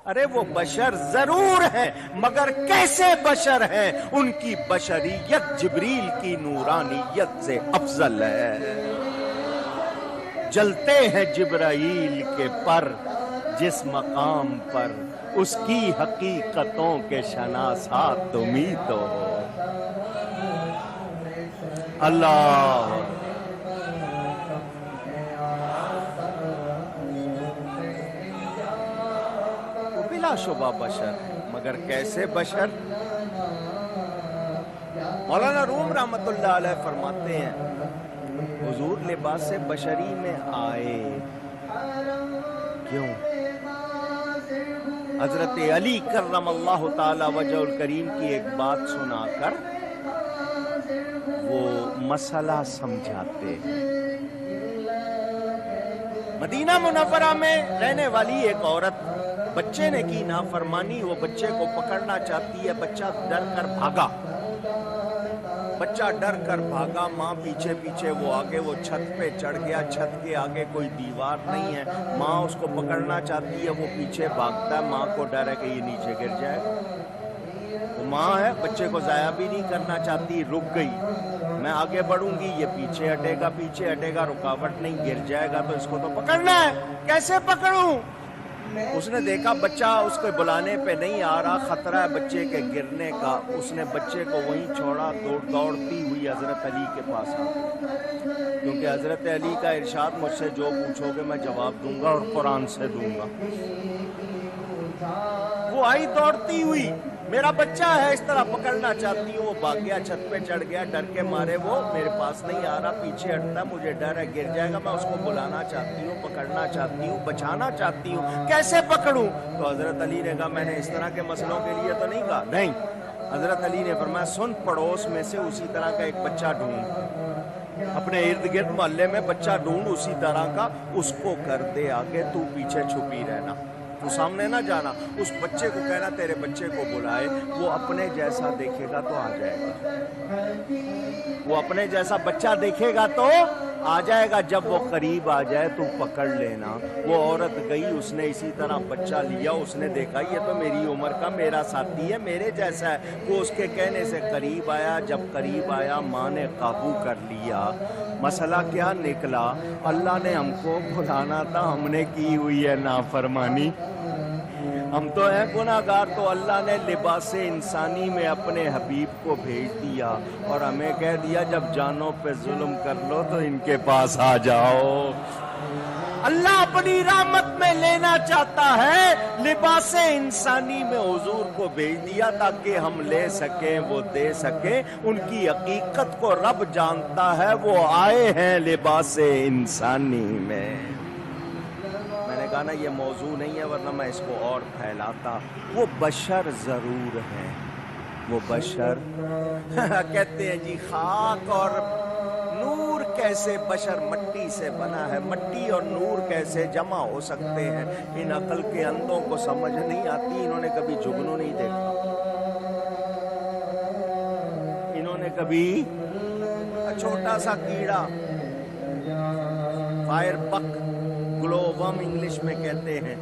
ارے وہ بشر ضرور ہیں مگر کیسے بشر ہیں؟ ان کی بشریت جبریل کی نورانیت سے افضل ہے۔ جلتے ہیں جبرائیل کے پر جس مقام پر اس کی حقیقتوں کے شناسا تمہیں تو ہو۔ اللہ بلا شبہ بشر ہے مگر کیسے بشر؟ مولانا روم رحمت اللہ علیہ فرماتے ہیں حضور لباس بشری میں آئے کیوں؟ حضرت علی کرم اللہ تعالی وجہ الکریم کی ایک بات سنا کر وہ مسئلہ سمجھاتے ہیں۔ مدینہ منورہ میں رہنے والی ایک عورت بچے نے کی نافرمانی، وہ بچے کو پکڑنا چاہتی ہے، بچہ ڈر کر بھاگا، بچہ ڈر کر بھاگا، ماں پیچھے پیچھے، وہ آگے، وہ چھت پہ چڑھ گیا، چھت کے آگے کوئی دیوار نہیں ہے، ماں اس کو پکڑنا چاہتی ہے، وہ پیچھے بھاگتا ہے، ماں کو ڈر ہے کہ یہ نیچے گر جائے، وہ ماں ہے، بچے کو ضائع بھی نہیں کرنا چاہتی، رک گئی، میں آگے بڑھوں گی یہ پیچھے ہٹے گا، پیچھے ہٹے گا، رکاوٹ نہیں، گر جائے گا، تو اس کو تو پکڑنا ہے، کیسے پکڑوں؟ اس نے دیکھا بچہ اس کو بلانے پہ نہیں آ رہا، خطرہ ہے بچے کے گرنے کا، اس نے بچے کو وہیں چھوڑا، دوڑتی ہوئی حضرت علی کے پاس آ گئی، کیونکہ حضرت علی کا ارشاد مجھ سے جو پوچھو گے میں جواب دوں گا اور قرآن سے دوں گا۔ وہ آئی دوڑتی ہوئی، میرا بچہ ہے، اس طرح پکڑنا چاہتی ہوں، وہ بھاگ گیا، چھت پہ چڑھ گیا، ڈر کے مارے وہ میرے پاس نہیں آ رہا، پیچھے ہٹتا ہے، مجھے ڈر ہے گر جائے گا، میں اس کو بلانا چاہتی ہوں، پکڑنا چاہتی ہوں، بچانا چاہتی ہوں، کیسے پکڑوں؟ تو حضرت علی نے کہا میں نے اس طرح کے مسئلوں کے لیے تو نہیں کہا، نہیں، حضرت علی نے فرمایا سن، پڑوس میں سے اسی طرح کا ایک بچہ ڈھونڈ، اپنے ارد گرد محلے میں بچہ ڈھونڈ اسی طرح کا، اس کو کر دے آگے، تو پیچھے چھپی رہنا، تو سامنے نہ جانا، اس بچے کو کہنا تیرے بچے کو بلائے، وہ اپنے جیسا دیکھے گا تو آ جائے گا، وہ اپنے جیسا بچہ دیکھے گا تو آ جائے گا، جب وہ قریب آ جائے تو پکڑ لینا۔ وہ عورت گئی، اس نے اسی طرح بچہ لیا، اس نے دیکھا یہ تو میری عمر کا میرا ساتھی ہے، میرے جیسا ہے، وہ اس کے کہنے سے قریب آیا، جب قریب آیا ماں نے قابو کر لیا۔ مسئلہ کیا نکلا؟ اللہ نے ہم کو بلانا تھا، ہم نے کی ہوئی ہے نافرمانی، ہم تو ہیں گناہگار، تو اللہ نے لباس انسانی میں اپنے حبیب کو بھیج دیا اور ہمیں کہہ دیا جب جانوں پہ ظلم کر لو تو ان کے پاس آ جاؤ۔ اللہ اپنی رحمت میں لینا چاہتا ہے، لباس انسانی میں حضور کو بھیج دیا تاکہ ہم لے سکیں، وہ دے سکیں، ان کی حقیقت کو رب جانتا ہے، وہ آئے ہیں لباس انسانی میں۔ میں نے کہا نا یہ موضوع نہیں ہے ورنہ میں اس کو اور پھیلاتا۔ وہ بشر ضرور ہیں، وہ بشر کہتے ہیں جی خاک اور نور کیسے، بشر مٹی سے بنا ہے، مٹی اور نور کیسے جمع ہو سکتے ہیں؟ ان عقل کے اندھوں کو سمجھ نہیں آتی، انہوں نے کبھی جگنو نہیں دیکھا، انہوں نے کبھی چھوٹا سا کیڑا، فائر بک، گلووم انگلش میں کہتے ہیں،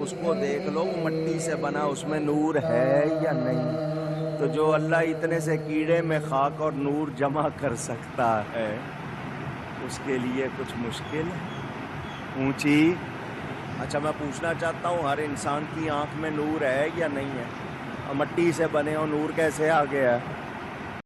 اس کو دیکھ لو، وہ مٹی سے بنا، اس میں نور ہے یا نہیں؟ تو جو اللہ اتنے سے کیڑے میں خاک اور نور جمع کر سکتا ہے، اس کے لیے کچھ مشکل اونچی؟ اچھا میں پوچھنا چاہتا ہوں ہر انسان کی آنکھ میں نور ہے یا نہیں ہے؟ اور مٹی سے بنے ہو نور کیسے آ گیا ہے؟